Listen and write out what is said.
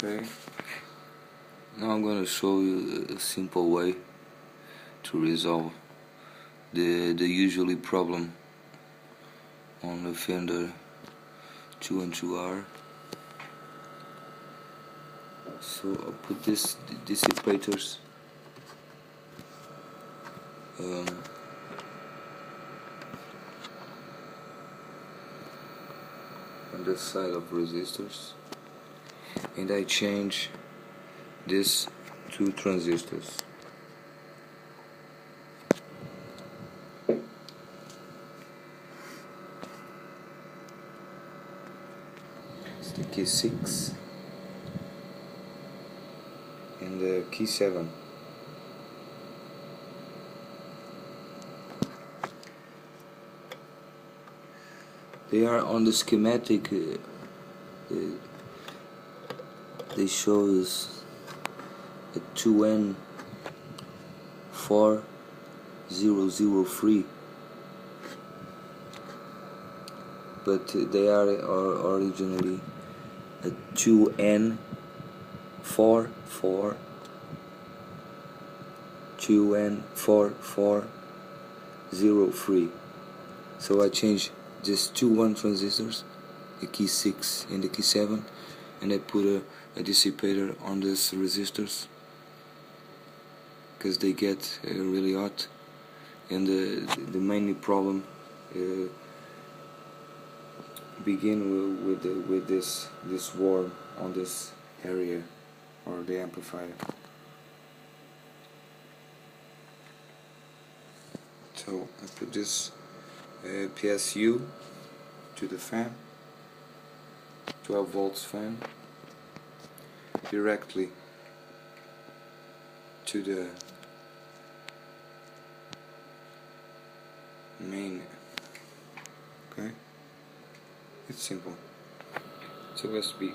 Okay, now I'm gonna show you a simple way to resolve the usually problem on the Fender 2 and 2R. So I'll put this dissipators on the side of resistors, and I change this to transistors. It's the key 6 and the key 7. They are on the schematic. They show us a 2N4003, but they are originally a 2N4403. So I changed just 2 transistors, the key 6 and the key 7, and I put a dissipator on these resistors because they get really hot, and the main problem begin with this warm on this area or the amplifier. So I put this PSU to the fan, 12 volts fan, directly to the main. Okay, it's simple. It's a USB.